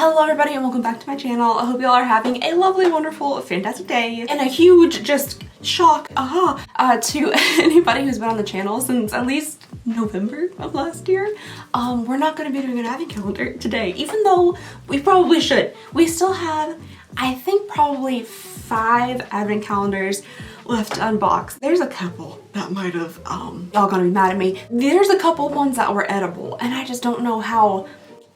Hello everybody and welcome back to my channel. I hope y'all are having a lovely, wonderful, fantastic day and a huge just shock to anybody who's been on the channel since at least November of last year. We're not going to be doing an advent calendar today, even though we probably should. We still have, I think, probably 5 advent calendars left to unbox. There's a couple that might have, y'all gonna be mad at me. There's a couple ones that were edible and I just don't know how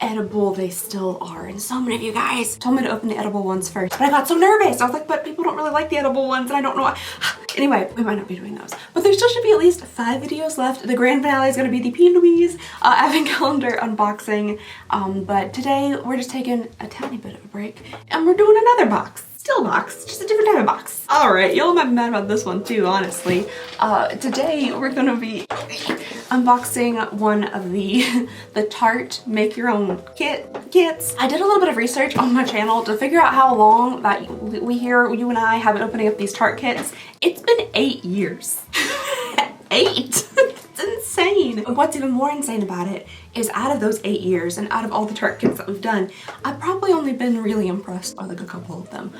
edible they still are, and so many of you guys told me to open the edible ones first, but I got so nervous. I was like, but people don't really like the edible ones and I don't know why. Anyway, we might not be doing those, but there still should be at least 5 videos left. The grand finale is going to be the P. Louise advent calendar unboxing, but today we're just taking a tiny bit of a break and we're doing another box. Still box, just a different type of box. All right, y'all might be mad about this one too, honestly. Today we're gonna be unboxing one of the Tarte make your own kits. I did a little bit of research on my channel to figure out how long that we hear you and I have been opening up these Tarte kits. It's been 8 years. 8. It's insane. And what's even more insane about it is out of those 8 years and out of all the Tarte kits that we've done, I've probably only been really impressed by like a couple of them.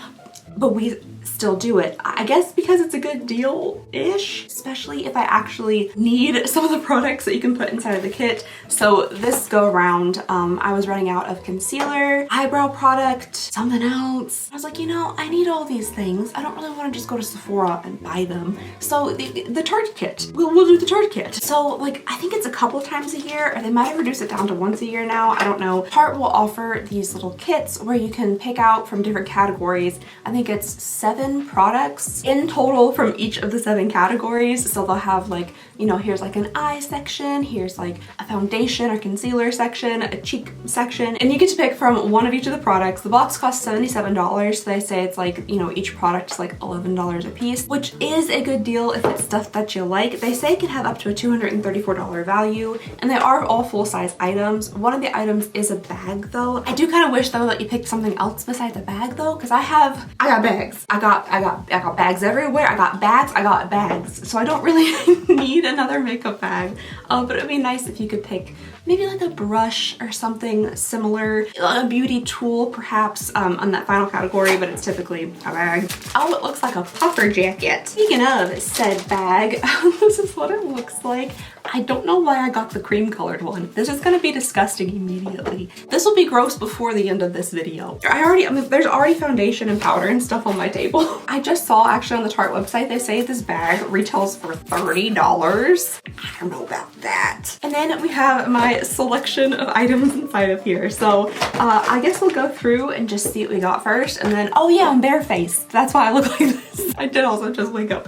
But we still do it. I guess because it's a good deal-ish, especially if I actually need some of the products that you can put inside of the kit. So this go around, I was running out of concealer, eyebrow product, something else. I was like, you know, I need all these things. I don't really want to just go to Sephora and buy them. So the Tarte kit, we'll do the Tarte kit. So like, I think it's a couple times a year, or they might have reduced it down to once a year now. I don't know. Tarte will offer these little kits where you can pick out from different categories. I think it's 7 products in total from each of the 7 categories. So they'll have like, you know, here's like an eye section, here's like a foundation or concealer section, a cheek section, and you get to pick from one of each of the products. The box costs $77, so they say it's like, you know, each product is like $11 a piece, which is a good deal if it's stuff that you like. They say it can have up to a $234 value, and they are all full-size items. One of the items is a bag though. I do kind of wish though that you picked something else besides a bag though, because I got bags. I got bags everywhere. I got bags. So I don't really need another makeup bag. But it would be nice if you could pick maybe like a brush or something similar, a beauty tool perhaps on that final category, but it's typically a bag. Oh, it looks like a puffer jacket. Speaking of said bag, this is what it looks like. I don't know why I got the cream colored one. This is gonna be disgusting immediately. This will be gross before the end of this video. I mean, there's already foundation and powder and stuff on my table. I just saw actually on the Tarte website, they say this bag retails for $30. I don't know about that. And then we have my selection of items inside of here. So I guess we'll go through and just see what we got first. And then, oh yeah, I'm barefaced. That's why I look like this. I did also just wake up.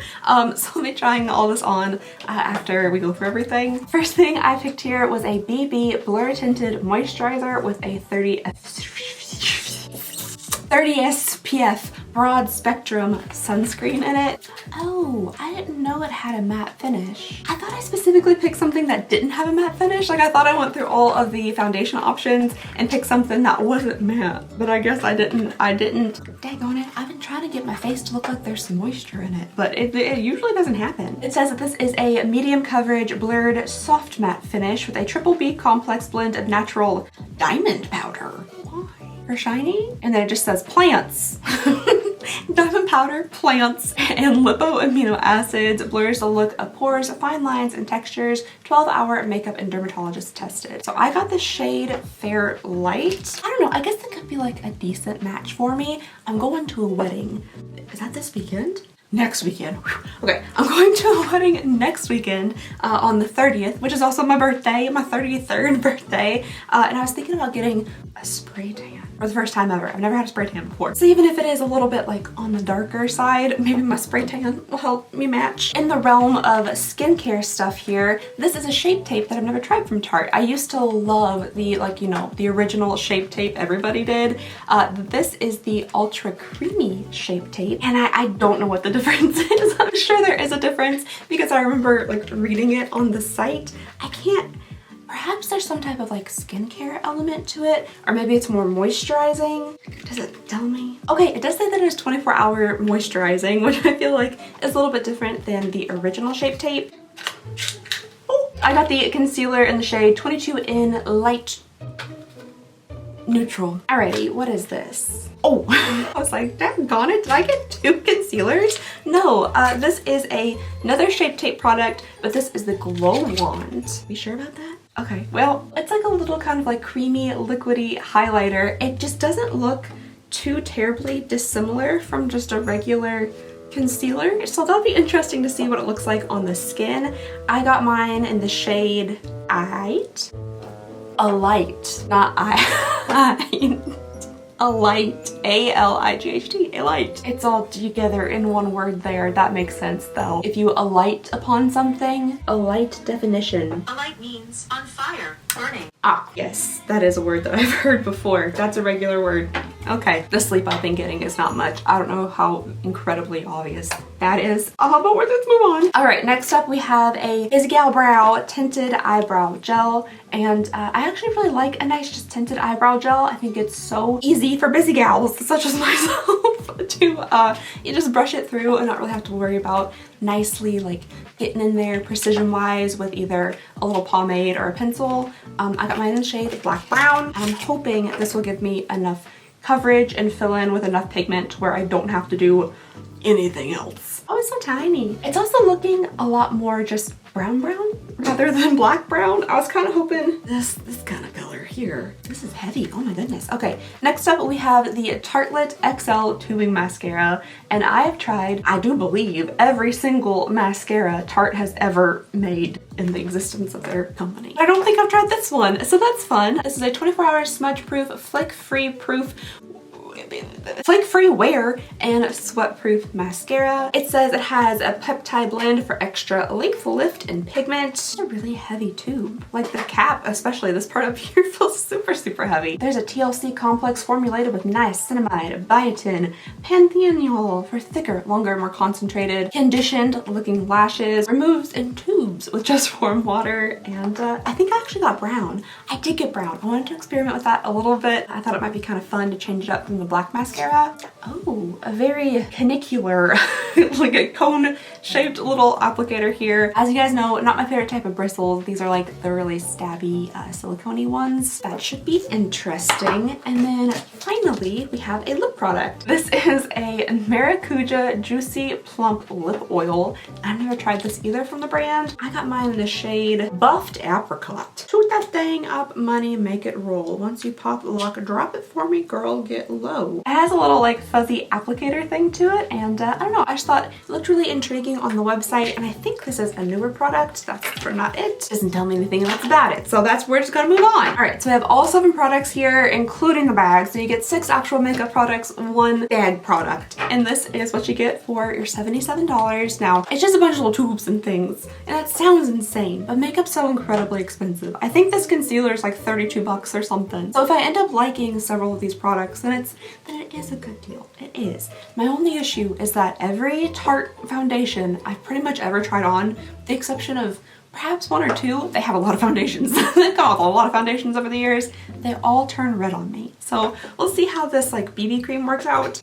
So I'll be trying all this on after we go through everything. First thing I picked here was a BB Blur Tinted Moisturizer with a 30 SPF broad spectrum sunscreen in it. Oh, I didn't know it had a matte finish. I thought I specifically picked something that didn't have a matte finish. Like I thought I went through all of the foundation options and picked something that wasn't matte, but I guess I didn't. Daggone it, I've been trying to get my face to look like there's some moisture in it, but it usually doesn't happen. It says that this is a medium coverage blurred soft matte finish with a triple B complex blend of natural diamond powder. Why? For shiny? And then it just says plants. Diamond powder, plants, and lipo amino acids blurs the look of pores, fine lines, and textures. 12-hour makeup and dermatologist tested. So I got the shade Fair Light. I don't know, I guess that could be like a decent match for me. I'm going to a wedding. Is that this weekend? Next weekend. Okay, I'm going to a wedding next weekend on the 30th, which is also my birthday, my 33rd birthday. And I was thinking about getting a spray tan for the first time ever. I've never had a spray tan before. So even if it is a little bit like on the darker side, maybe my spray tan will help me match. In the realm of skincare stuff here, this is a Shape Tape that I've never tried from Tarte. I used to love the, like, you know, the original Shape Tape everybody did. This is the Ultra Creamy Shape Tape, and I don't know what the difference is. I'm sure there is a difference because I remember like reading it on the site. I can't, perhaps there's some type of like skincare element to it, or maybe it's more moisturizing. Does it tell me? Okay, it does say that it's 24-hour moisturizing, which I feel like is a little bit different than the original Shape Tape. Oh, I got the concealer in the shade 22 in Light neutral. Alrighty, what is this? Oh, I was like, daggone it, did I get 2 concealers? No, this is another Shape Tape product, but this is the Glow Wand. You sure about that? Okay, well, it's like a little kind of like creamy, liquidy highlighter. It just doesn't look too terribly dissimilar from just a regular concealer. So that'll be interesting to see what it looks like on the skin. I got mine in the shade Alight. Not I. Alight. A-L-I-G-H-T. Alight. It's all together in one word there. That makes sense though. If you alight upon something, alight definition. Alight means on fire, burning. Ah, yes, that is a word that I've heard before. That's a regular word. Okay, the sleep I've been getting is not much. I don't know how incredibly obvious that is. But let's move on. All right, next up we have a Busy Gal Brow Tinted Eyebrow Gel. And I actually really like a nice just tinted eyebrow gel. I think it's so easy for busy gals such as myself to you just brush it through and not really have to worry about nicely like getting in there precision wise with either a little pomade or a pencil. I got mine in the shade Black Brown. I'm hoping this will give me enough coverage and fill in with enough pigment where I don't have to do anything else. Oh, it's so tiny. It's also looking a lot more just brown rather than black brown. I was kind of hoping this kind of color here. This is heavy. Oh my goodness. Okay, next up we have the Tartelette XL Tubing Mascara, and I have tried, I do believe, every single mascara Tarte has ever made in the existence of their company. I don't think I've tried this one, so that's fun. This is a 24-hour smudge-proof, flake-free wear and sweat-proof mascara. It says it has a peptide blend for extra length, lift, and pigment. It's a really heavy tube. Like the cap, especially this part up here, feels super heavy. There's a TLC complex formulated with niacinamide, biotin, panthenol for thicker, longer, more concentrated, conditioned looking lashes, removes in tubes with just warm water, and I think I actually got brown. I did get brown. I wanted to experiment with that a little bit. I thought it might be kind of fun to change it up from the black mascara. Oh, a very canicular, like a cone-shaped little applicator here. As you guys know, not my favorite type of bristles. These are like the really stabby, silicone-y ones. That should be interesting. And then finally, we have a lip product. This is a Maracuja Juicy Plump Lip Oil. I've never tried this either from the brand. I got mine in the shade Buffed Apricot. Toot that thing up, money, make it roll. Once you pop the lock, drop it for me, girl, get low. It has a little like fuzzy applicator thing to it, and I don't know, I just thought it looked really intriguing on the website, and I think this is a newer product. That's for not it. Doesn't tell me anything else about it, so we're just gonna move on. All right, so we have all 7 products here, including the bag. So you get 6 actual makeup products, 1 bag product, and this is what you get for your $77. Now, it's just a bunch of little tubes and things, and that sounds insane, but makeup's so incredibly expensive. I think this concealer is like 32 bucks or something. So if I end up liking several of these products, then it is a good deal. It is. My only issue is that every Tarte foundation I've pretty much ever tried on, with the exception of perhaps 1 or 2, they have a lot of foundations. They've got a lot of foundations over the years. They all turn red on me. So we'll see how this like BB cream works out.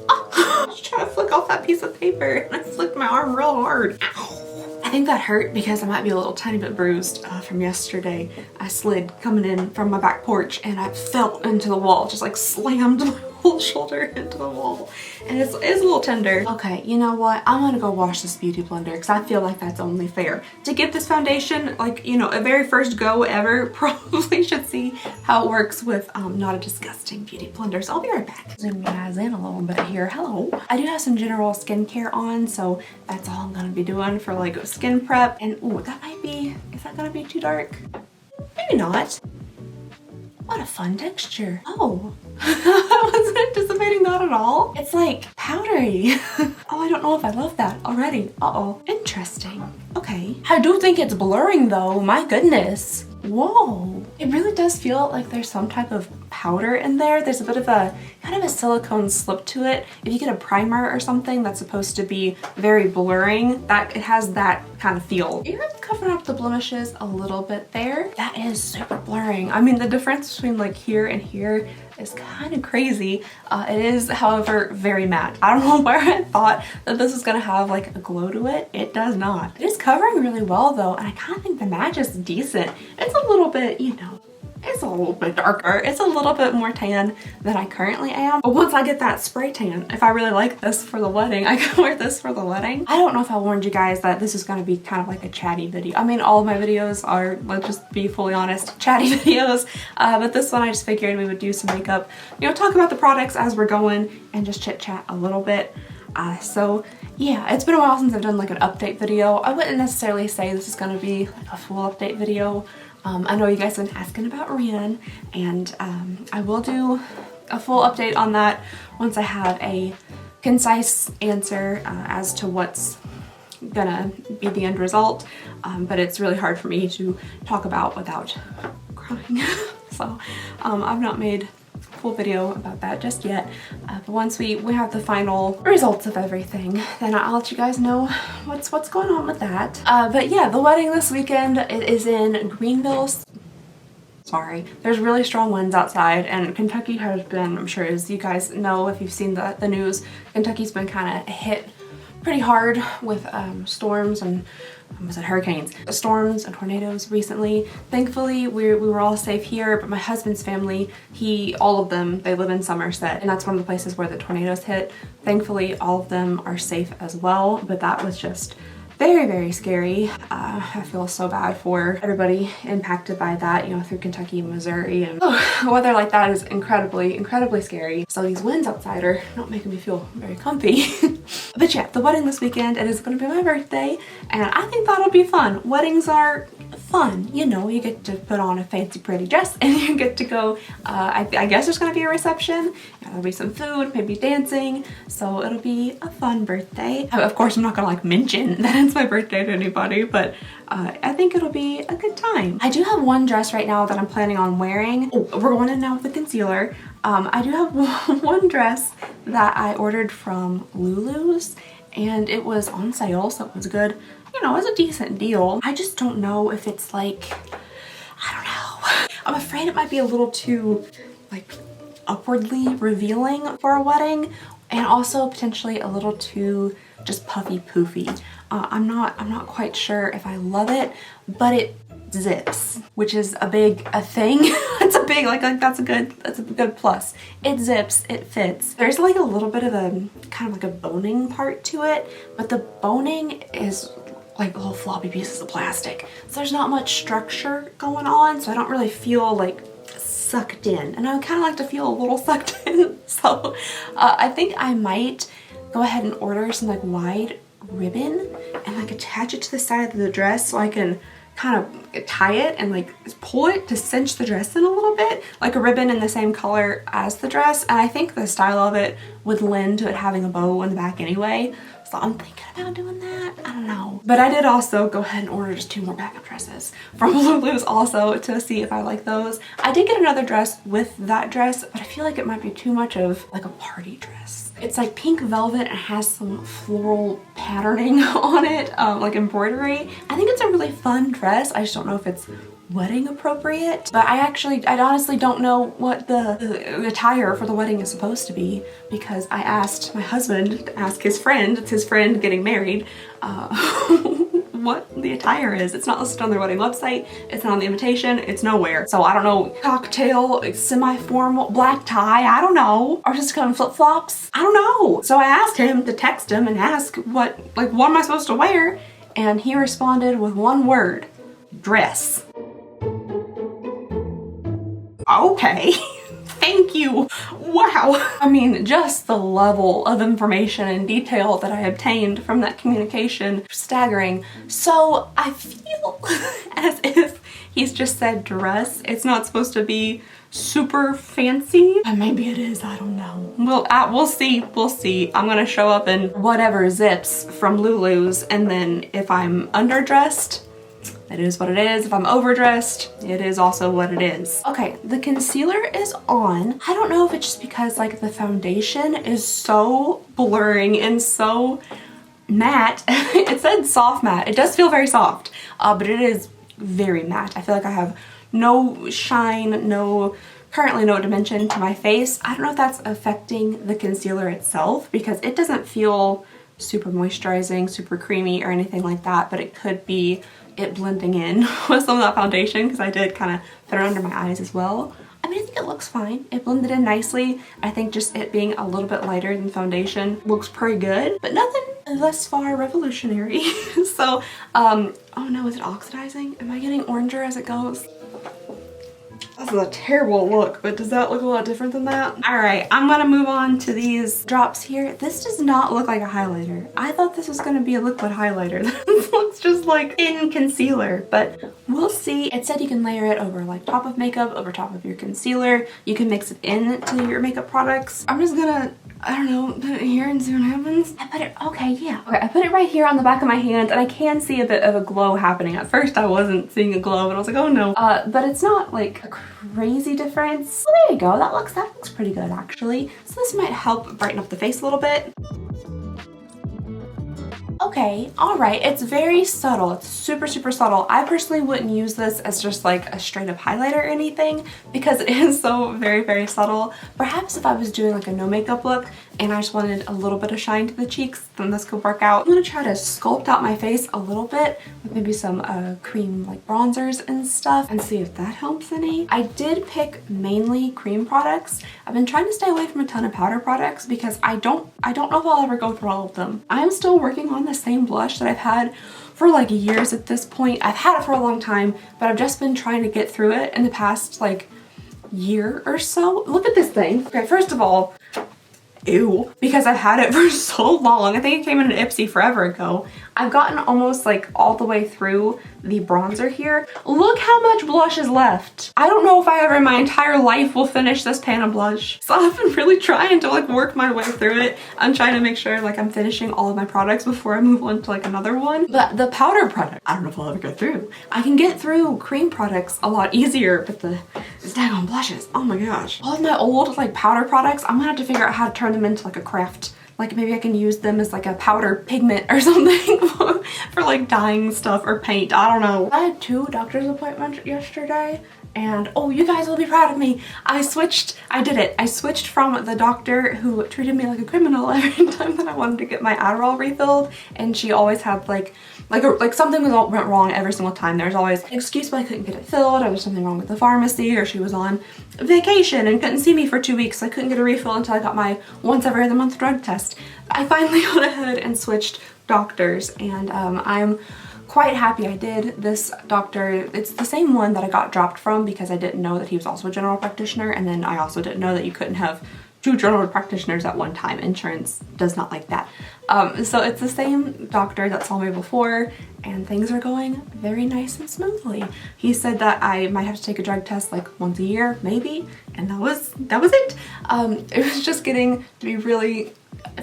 Oh, I was trying to flick off that piece of paper and I flicked my arm real hard. Ow. I think that hurt because I might be a little tiny bit bruised from yesterday. I slid coming in from my back porch and I fell into the wall, just like slammed my whole shoulder into the wall, and it's a little tender. Okay, you know what? I'm gonna go wash this beauty blender because I feel like that's only fair. To get this foundation, like, you know, a very first go ever, probably should see how it works with not a disgusting beauty blender. So I'll be right back. Zoom you guys in a little bit here. Hello. I do have some general skincare on, so that's all I'm gonna be doing for like skin prep. And ooh, that might be, is that gonna be too dark? Maybe not. What a fun texture. Oh, I wasn't anticipating that at all. It's like powdery. Oh, I don't know if I love that already. Uh-oh. Interesting. Okay. I do think it's blurring though. My goodness. Whoa. It really does feel like there's some type of powder in there. There's a bit of a kind of a silicone slip to it. If you get a primer or something that's supposed to be very blurring, that it has that kind of feel. You're covering up the blemishes a little bit there. That is super blurring. I mean, the difference between like here and here is kind of crazy. It is, however, very matte. I don't know where I thought that this was gonna have like a glow to it. It does not. It is covering really well though, and I kind of think the match is decent. It's a little bit, you know, it's a little bit darker. It's a little bit more tan than I currently am. But once I get that spray tan, if I really like this for the wedding, I can wear this for the wedding. I don't know if I warned you guys that this is gonna be kind of like a chatty video. I mean, all of my videos are, let's just be fully honest, chatty videos. But this one I just figured we would do some makeup, you know, talk about the products as we're going and just chit chat a little bit. So yeah, it's been a while since I've done like an update video. I wouldn't necessarily say this is gonna be like a full update video. I know you guys have been asking about Rian, and I will do a full update on that once I have a concise answer as to what's gonna be the end result. But it's really hard for me to talk about without crying. So I've not made a full video about that just yet. But once we have the final results of everything, then I'll let you guys know what's going on with that. But yeah, the wedding this weekend is in Greenville. Sorry, there's really strong winds outside, and Kentucky has been, I'm sure as you guys know if you've seen the news, Kentucky's been kind of hit pretty hard with storms and was it hurricanes, storms and tornadoes recently. Thankfully we were all safe here, but my husband's family, all of them, they live in Somerset, and that's one of the places where the tornadoes hit. Thankfully all of them are safe as well, but that was just very, very scary. I feel so bad for everybody impacted by that, you know, through Kentucky and Missouri, and weather like that is incredibly, incredibly scary. So these winds outside are not making me feel very comfy. But yeah, the wedding this weekend, it is going to be my birthday, and I think that'll be fun. Weddings are fun, you know, you get to put on a fancy pretty dress and you get to go, I guess there's gonna be a reception, there'll be some food, maybe dancing, so it'll be a fun birthday. Of course, I'm not gonna like mention that it's my birthday to anybody, but I think it'll be a good time. I do have one dress right now that I'm planning on wearing. Oh, we're going in now with the concealer. I do have one dress that I ordered from Lulu's, and it was on sale, so it was good. You know, it's a decent deal. I just don't know if it's like, I don't know. I'm afraid it might be a little too like upwardly revealing for a wedding, and also potentially a little too just puffy poofy. I'm not quite sure if I love it, but it zips, which is a thing. It's a big, like that's a good plus. It zips, it fits. There's like a little bit of a kind of like a boning part to it, but the boning is like little floppy pieces of plastic. So there's not much structure going on, so I don't really feel like sucked in. And I kind of like to feel a little sucked in. So I think I might go ahead and order some like wide ribbon and like attach it to the side of the dress so I can kind of tie it and like pull it to cinch the dress in a little bit, like a ribbon in the same color as the dress. And I think the style of it would lend to it having a bow in the back anyway. So I'm thinking about doing that. I don't know. But I did also go ahead and order just 2 more backup dresses from Lulu's also to see if I like those. I did get another dress with that dress, but I feel like it might be too much of like a party dress. It's like pink velvet and has some floral patterning on it, like embroidery. I think it's a really fun dress. I just don't know if it's wedding appropriate, but I honestly don't know what the attire for the wedding is supposed to be, because I asked my husband to ask his friend, it's his friend getting married, what the attire is. It's not listed on their wedding website, it's not on the invitation, it's nowhere. So I don't know, cocktail, semi-formal, black tie, I don't know, or just kind of flip-flops, I don't know. So I asked him to text him and ask what am I supposed to wear, and he responded with one word: dress. Okay. Thank you. Wow. I mean, just the level of information and detail that I obtained from that communication, staggering. So I feel as if he's just said dress. It's not supposed to be super fancy. And maybe it is, I don't know. We'll see, we'll see. I'm gonna show up in whatever zips from Lulu's, and then if I'm underdressed, it is what it is. If I'm overdressed, it is also what it is. Okay, the concealer is on. I don't know if it's just because like the foundation is so blurring and so matte. It said soft matte. It does feel very soft, but it is very matte. I feel like I have no shine, currently no dimension to my face. I don't know if that's affecting the concealer itself, because it doesn't feel super moisturizing, super creamy or anything like that, but it could be it blending in with some of that foundation because I did kind of put it under my eyes as well. I mean, I think it looks fine. It blended in nicely. I think just it being a little bit lighter than foundation looks pretty good, but nothing thus far revolutionary. So, oh no, is it oxidizing? Am I getting oranger as it goes? This is a terrible look, but does that look a lot different than that? All right, I'm gonna move on to these drops here. This does not look like a highlighter. I thought this was gonna be a liquid highlighter. This looks just like in concealer, but we'll see. It said you can layer it over like top of makeup, over top of your concealer. You can mix it into your makeup products. I'm just gonna, I don't know, put it here and see what happens. I put it, okay, yeah. Okay, I put it right here on the back of my hand and I can see a bit of a glow happening. At first I wasn't seeing a glow and I was like, oh no. But it's not like a crazy difference. Well, there you go, that looks pretty good actually. So this might help brighten up the face a little bit. Okay, all right, it's very subtle. It's super, super subtle. I personally wouldn't use this as just like a straight up highlighter or anything because it is so very, very subtle. Perhaps if I was doing like a no makeup look and I just wanted a little bit of shine to the cheeks, then this could work out. I'm gonna try to sculpt out my face a little bit with maybe some cream like bronzers and stuff and see if that helps any. I did pick mainly cream products. I've been trying to stay away from a ton of powder products because I don't know if I'll ever go through all of them. I'm still working on the same blush that I've had for like years at this point. I've had it for a long time, but I've just been trying to get through it in the past like year or so. Look at this thing. Okay, first of all, ew, because I've had it for so long. I think it came in an Ipsy forever ago. I've gotten almost like all the way through the bronzer here. Look how much blush is left. I don't know if I ever in my entire life will finish this pan of blush. So I've been really trying to like work my way through it. I'm trying to make sure like I'm finishing all of my products before I move on to like another one. But the powder product, I don't know if I'll ever get through. I can get through cream products a lot easier, but the daggone blushes, oh my gosh. All of my old like powder products, I'm gonna have to figure out how to turn them into like a craft. Like maybe I can use them as like a powder pigment or something for like dyeing stuff or paint. I don't know. I had 2 doctor's appointments yesterday and oh, you guys will be proud of me. I did it. I switched from the doctor who treated me like a criminal every time that I wanted to get my Adderall refilled, and she always had like something went wrong every single time. There's always an excuse why I couldn't get it filled, or there's something wrong with the pharmacy, or she was on vacation and couldn't see me for 2 weeks. So I couldn't get a refill until I got my once every other month drug test. I finally went ahead and switched doctors, and I'm quite happy I did. This doctor, it's the same one that I got dropped from because I didn't know that he was also a general practitioner, and then I also didn't know that you couldn't have 2 general practitioners at one time. Insurance does not like that. So it's the same doctor that saw me before, and things are going very nice and smoothly. He said that I might have to take a drug test like once a year, maybe, and that was it. It was just getting to be really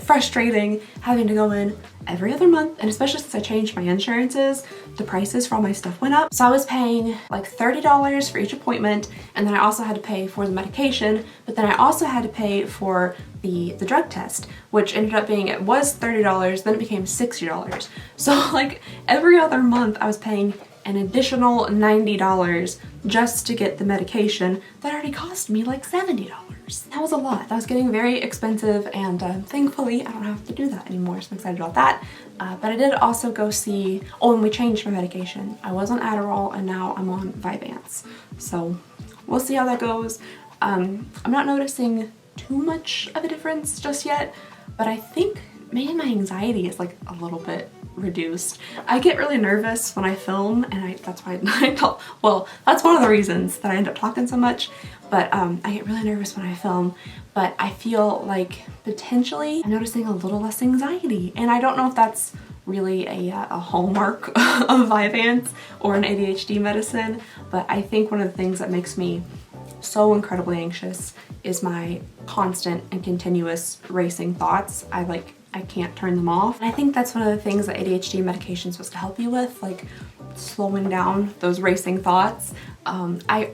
frustrating having to go in every other month, and especially since I changed my insurances, the prices for all my stuff went up. So I was paying like $30 for each appointment, and then I also had to pay for the medication, but then I also had to pay for the drug test, which ended up being, it was $30, then it became $60. So like every other month I was paying an additional $90 just to get the medication that already cost me like $70. That was a lot. That was getting very expensive, and thankfully I don't have to do that anymore, so I'm excited about that. But I did also go see, oh, and we changed my medication. I was on Adderall and now I'm on Vyvanse. So we'll see how that goes. I'm not noticing too much of a difference just yet, but I think maybe my anxiety is like a little bit reduced. I get really nervous when I film, and that's why I talk, well, that's one of the reasons that I end up talking so much, but I get really nervous when I film, but I feel like potentially I'm noticing a little less anxiety, and I don't know if that's really a hallmark of Vyvanse or an ADHD medicine, but I think one of the things that makes me so incredibly anxious is my constant and continuous racing thoughts. I can't turn them off. And I think that's one of the things that ADHD medication is supposed to help you with, like slowing down those racing thoughts. I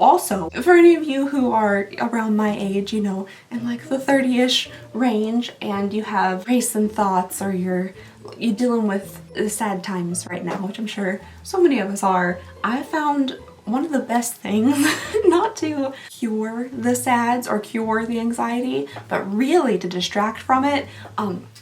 also, for any of you who are around my age, you know, in like the 30-ish range, and you have racing thoughts, or you're dealing with sad times right now, which I'm sure so many of us are, I found one of the best things, not to cure the sads or cure the anxiety, but really to distract from it.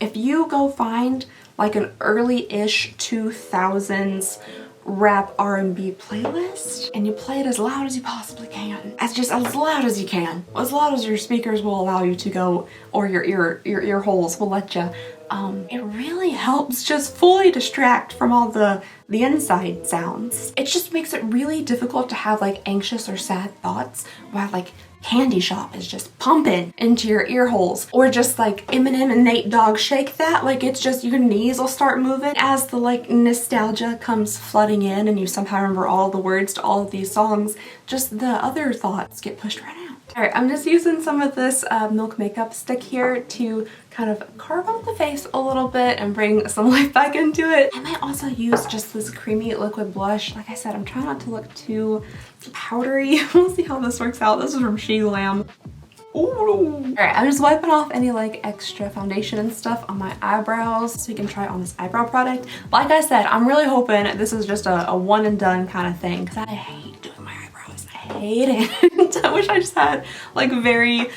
If you go find like an early-ish 2000s rap R&B playlist, and you play it as loud as you possibly can. Just as loud as you can. As loud as your speakers will allow you to go, or your ear holes will let you. It really helps just fully distract from all the inside sounds. It just makes it really difficult to have like anxious or sad thoughts while like Candy Shop is just pumping into your ear holes, or just like Eminem and Nate Dogg Shake That. Like, it's just your knees will start moving as the like nostalgia comes flooding in and you somehow remember all the words to all of these songs. Just the other thoughts get pushed right out. Alright, I'm just using some of this Milk Makeup stick here to kind of carve out the face a little bit and bring some life back into it. I might also use just this creamy liquid blush. Like I said, I'm trying not to look too powdery. We'll see how this works out. This is from She Lamb. Alright, I'm just wiping off any like extra foundation and stuff on my eyebrows so we can try on this eyebrow product. Like I said, I'm really hoping this is just a one and done kind of thing, because I hate doing my eyebrows. I hate it. I wish I just had like very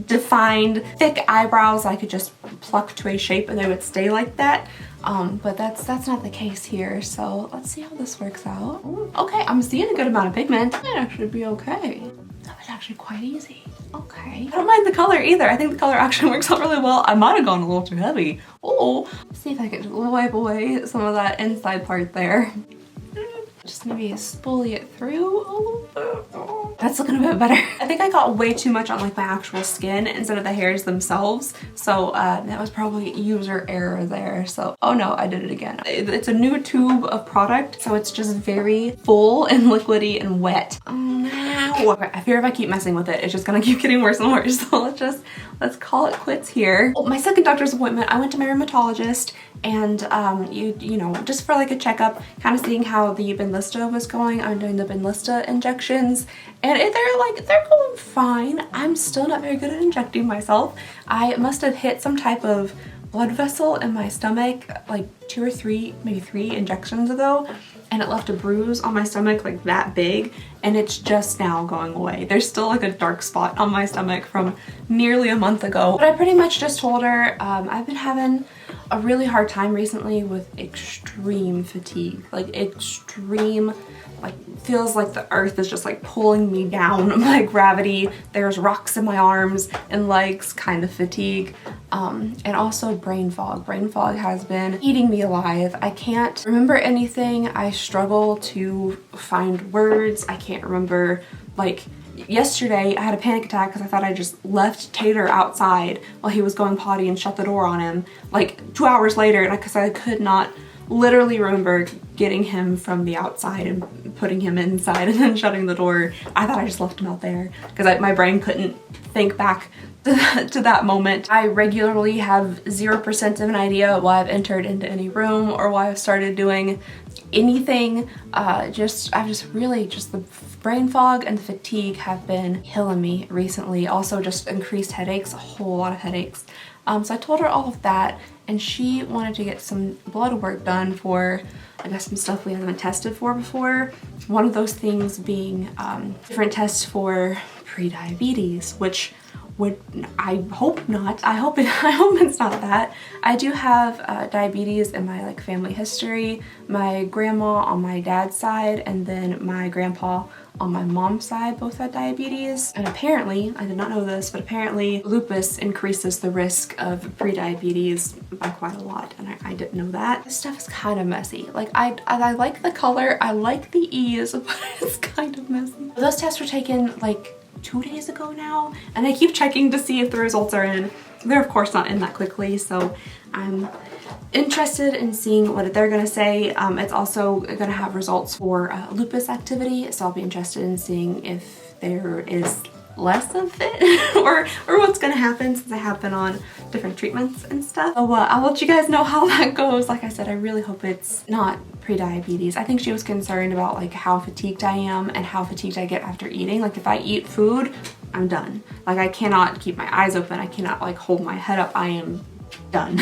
defined thick eyebrows I could just pluck to a shape and they would stay like that. But that's not the case here, so let's see how this works out. Ooh, okay, I'm seeing a good amount of pigment. That might actually be okay. That was actually quite easy. Okay. I don't mind the color either. I think the color actually works out really well. I might have gone a little too heavy. Oh, let's see if I can just wipe away some of that inside part there. Just maybe spoolie it through a little bit. That's looking a bit better. I think I got way too much on like my actual skin instead of the hairs themselves. So that was probably user error there. So, oh no, I did it again. It's a new tube of product, so it's just very full and liquidy and wet. Oh no. Okay, I fear if I keep messing with it, it's just gonna keep getting worse and worse. So let's call it quits here. Oh, my second doctor's appointment, I went to my rheumatologist, and you know, just for like a checkup, kind of seeing how the Benlysta was going. I'm doing the Benlysta injections, and they're going fine. I'm still not very good at injecting myself. I must have hit some type of blood vessel in my stomach like 2 or 3, maybe 3 injections ago, and it left a bruise on my stomach like that big, and it's just now going away. There's still like a dark spot on my stomach from nearly a month ago. But I pretty much just told her I've been having a really hard time recently with extreme fatigue. Like extreme, like feels like the earth is just like pulling me down by gravity. There's rocks in my arms and legs kind of fatigue. And also brain fog. Brain fog has been eating me alive. I can't remember anything. I struggle to find words. I can't remember, like yesterday I had a panic attack because I thought I just left Tater outside while he was going potty and shut the door on him like 2 hours later, and because I could not literally remember getting him from the outside and putting him inside and then shutting the door. I thought I just left him out there because my brain couldn't think back to that moment. I regularly have 0% of an idea why I've entered into any room or why I've started doing anything. I've just the brain fog and fatigue have been killing me recently. Also just increased headaches, a whole lot of headaches. So I told her all of that, and she wanted to get some blood work done for, I guess, some stuff we haven't been tested for before. One of those things being different tests for pre-diabetes, which I hope not. I hope it's not that. I do have diabetes in my like family history. My grandma on my dad's side and then my grandpa on my mom's side both had diabetes. And apparently, I did not know this, but apparently lupus increases the risk of pre-diabetes by quite a lot, and I didn't know that. This stuff is kind of messy. Like I like the color, I like the ease, but it's kind of messy. Those tests were taken like 2 days ago now, and I keep checking to see if the results are in. They're of course not in that quickly, so I'm interested in seeing what they're gonna say. It's also gonna have results for lupus activity, so I'll be interested in seeing if there is less of it or what's gonna happen, since I have been on different treatments and stuff. So I'll let you guys know how that goes. Like I said, I really hope it's not pre-diabetes. I think she was concerned about like how fatigued I am and how fatigued I get after eating. Like if I eat food, I'm done. Like I cannot keep my eyes open. I cannot like hold my head up. I am done.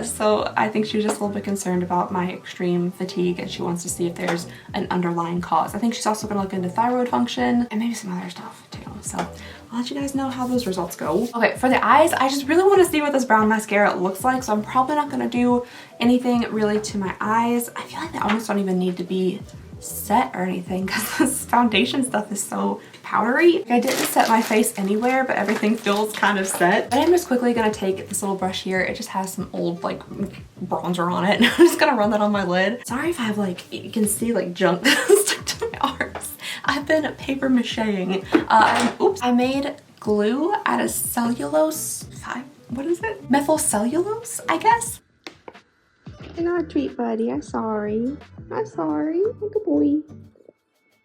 So I think she was just a little bit concerned about my extreme fatigue, and she wants to see if there's an underlying cause. I think she's also gonna look into thyroid function and maybe some other stuff too. So I'll let you guys know how those results go. Okay, for the eyes, I just really want to see what this brown mascara looks like. So I'm probably not going to do anything really to my eyes. I feel like they almost don't even need to be set or anything because this foundation stuff is so powdery. I didn't set my face anywhere, but everything feels kind of set. But I'm just quickly gonna take this little brush here. It just has some old like bronzer on it. I'm just gonna run that on my lid. Sorry if I have like, you can see like junk stuck to my arms. I've been paper macheing. Oops, I made glue out of cellulose, what is it? Methyl cellulose, I guess? You're not a treat, buddy. I'm sorry. I'm sorry. Good boy.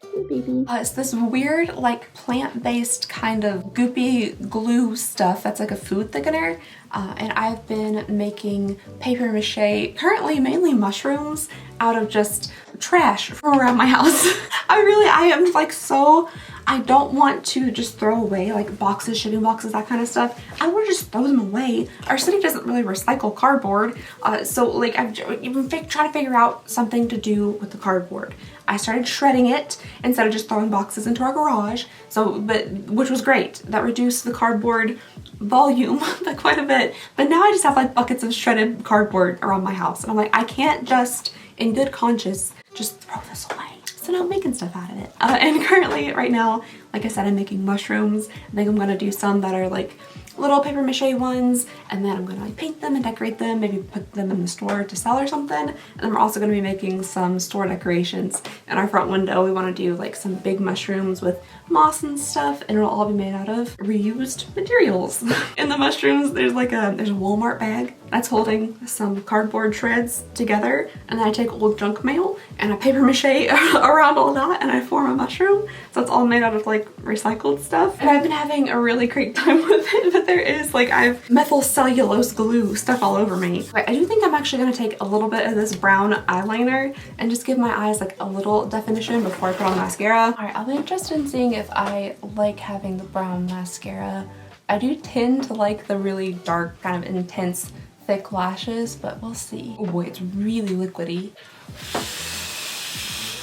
Good baby. It's this weird, like, plant-based kind of goopy glue stuff that's like a food thickener. And I've been making paper mache, currently mainly mushrooms, out of just trash from around my house. I am like so, I don't want to just throw away like boxes, shipping boxes, that kind of stuff. I want to just throw them away. Our city doesn't really recycle cardboard. So like I've been trying to figure out something to do with the cardboard. I started shredding it instead of just throwing boxes into our garage. Which was great. That reduced the cardboard volume by quite a bit. But now I just have like buckets of shredded cardboard around my house. And I'm like, I can't just, in good conscience, just throw this away. So now I'm making stuff out of it. And currently, right now, like I said, I'm making mushrooms. I think I'm gonna do some that are like little paper mache ones, and then I'm gonna like paint them and decorate them, maybe put them in the store to sell or something. And then we're also gonna be making some store decorations in our front window. We wanna do like some big mushrooms with moss and stuff, and it'll all be made out of reused materials. In the mushrooms, there's a Walmart bag that's holding some cardboard shreds together, and then I take old junk mail and I paper mache around all that, and I form a mushroom. So it's all made out of like recycled stuff. And I've been having a really great time with it, but there is like, I've methyl cellulose glue stuff all over me. Okay, I do think I'm actually gonna take a little bit of this brown eyeliner and just give my eyes like a little definition before I put on mascara. All right, I'll be interested in seeing if I like having the brown mascara. I do tend to like the really dark, kind of intense, thick lashes, but we'll see. Oh boy, it's really liquidy.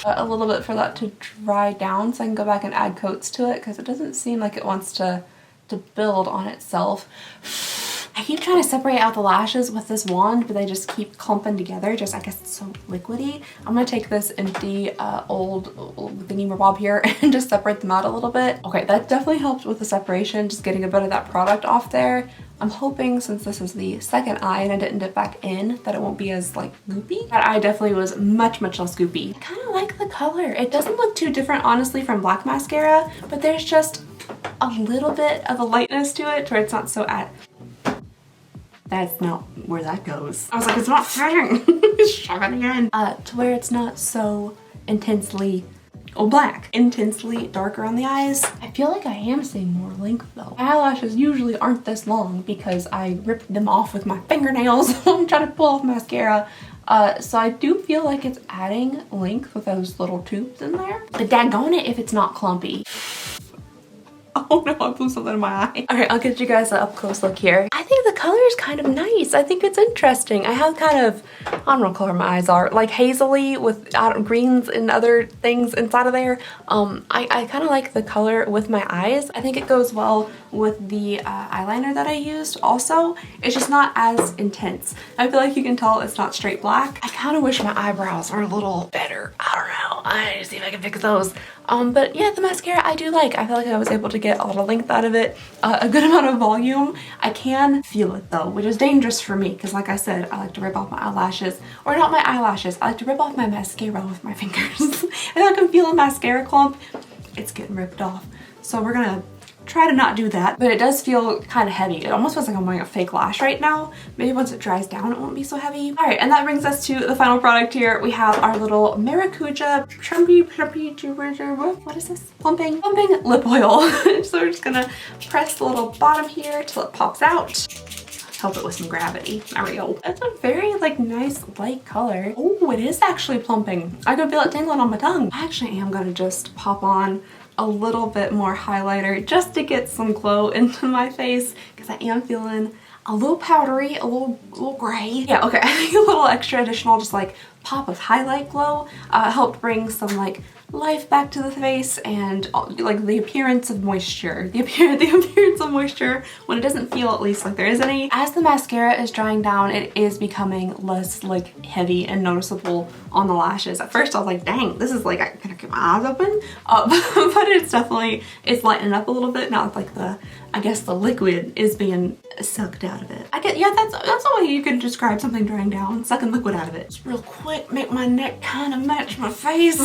A little bit for that to dry down so I can go back and add coats to it, because it doesn't seem like it wants to build on itself. I keep trying to separate out the lashes with this wand, but they just keep clumping together. Just, I guess it's so liquidy. I'm gonna take this empty old thingy bob here and just separate them out a little bit. Okay, that definitely helped with the separation, just getting a bit of that product off there. I'm hoping, since this is the second eye and I didn't dip back in, that it won't be as like goopy. That eye definitely was much less goopy. I kind of like the color. It doesn't look too different, honestly, from black mascara, but there's just a little bit of a lightness to it, where it's not so that's not where that goes. I was like, it's not fitting. Shove it again. To where it's not so intensely black. Intensely dark around the eyes. I feel like I am seeing more length though. My eyelashes usually aren't this long because I ripped them off with my fingernails when I'm trying to pull off mascara. So I do feel like it's adding length with those little tubes in there. But daggone it if it's not clumpy. Oh no, I blew something in my eye. All right, I'll get you guys an up close look here. I think the color is kind of nice. I think it's interesting. I have kind of, I don't know what color my eyes are, like hazily with greens and other things inside of there. I kind of like the color with my eyes. I think it goes well with the eyeliner that I used also. It's just not as intense. I feel like you can tell it's not straight black. I kind of wish my eyebrows were a little better. I don't know. I need to see if I can fix those. But yeah, the mascara I do like. I feel like I was able to get a lot of length out of it, a good amount of volume. I can feel it though, which is dangerous for me because like I said, I like to rip off my eyelashes, or not my eyelashes, I like to rip off my mascara with my fingers. And I can feel a mascara clump, it's getting ripped off. So we're gonna try to not do that, but it does feel kind of heavy. It almost feels like I'm wearing a fake lash right now. Maybe once it dries down, it won't be so heavy. All right, and that brings us to the final product here. We have our little Maracuja what is this? Plumping lip oil. So we're just gonna press the little bottom here till it pops out. Help it with some gravity. There we go. It's a very like nice light color. Oh, it is actually plumping. I can feel it tingling on my tongue. I actually am gonna just pop on a little bit more highlighter just to get some glow into my face because I am feeling a little powdery, a little gray. Yeah, okay, I think a little extra additional just like pop of highlight glow helped bring some like life back to the face and like the appearance of moisture. The appearance of moisture when it doesn't feel at least like there is any. As the mascara is drying down, it is becoming less like heavy and noticeable on the lashes. At first I was like, dang, this is like, I gotta keep my eyes open. But it's lightening up a little bit now. It's like I guess the liquid is being sucked out of it. Yeah, that's a way you could describe something drying down, sucking liquid out of it. Just real quick, make my neck kind of match my face.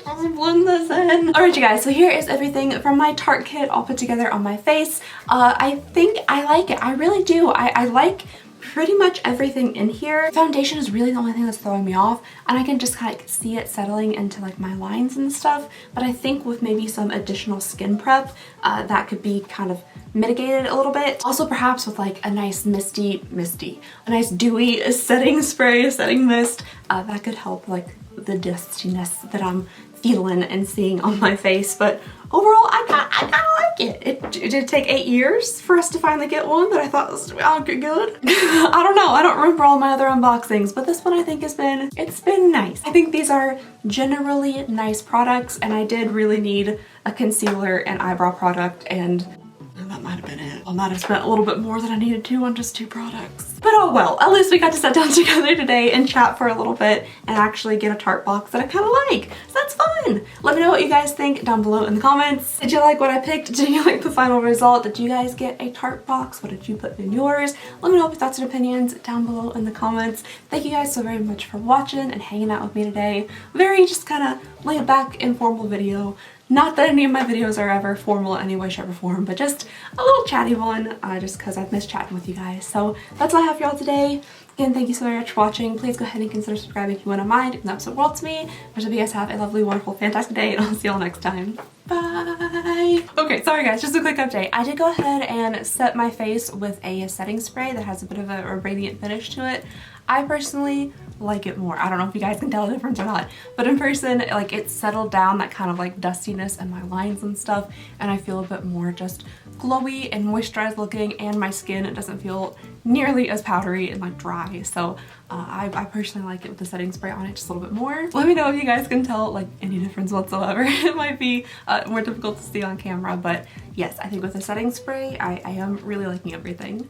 I'll blend this in. Alright you guys, so here is everything from my Tarte kit all put together on my face. I think I like it. I really do. I like pretty much everything in here. Foundation is really the only thing that's throwing me off, and I can just kind of see it settling into like my lines and stuff, but I think with maybe some additional skin prep that could be kind of mitigated a little bit. Also perhaps with like a nice a nice dewy setting spray, setting mist, that could help like the dustiness that I'm feeling and seeing on my face. But overall, I kind of like it. It did take 8 years for us to finally get one that I thought was good. I don't know. I don't remember all my other unboxings, but this one I think it's been nice. I think these are generally nice products, and I did really need a concealer and eyebrow product, and that might have been it. I might have spent a little bit more than I needed to on just 2 products. But oh well, at least we got to sit down together today and chat for a little bit and actually get a Tarte box that I kind of like. So that's fun. Let me know what you guys think down below in the comments. Did you like what I picked? Did you like the final result? Did you guys get a Tarte box? What did you put in yours? Let me know your thoughts and opinions down below in the comments. Thank you guys so very much for watching and hanging out with me today. Very just kind of laid back, informal video. Not that any of my videos are ever formal in any way, shape, or form, but just a little chatty one, just because I've missed chatting with you guys. So that's all I have for y'all today. Again, thank you so very much for watching. Please go ahead and consider subscribing if you wouldn't mind. It means the world to me. I hope you guys have a lovely, wonderful, fantastic day, and I'll see y'all next time. Bye! Okay, sorry guys, just a quick update. I did go ahead and set my face with a setting spray that has a bit of a radiant finish to it. I personally like it more. I don't know if you guys can tell the difference or not, but in person, like, it settled down that kind of like dustiness and my lines and stuff, and I feel a bit more just glowy and moisturized looking, and my skin, it doesn't feel nearly as powdery and like dry. So I personally like it with the setting spray on it just a little bit more. Let me know if you guys can tell like any difference whatsoever. It might be more difficult to see on camera, but yes, I think with the setting spray, I am really liking everything.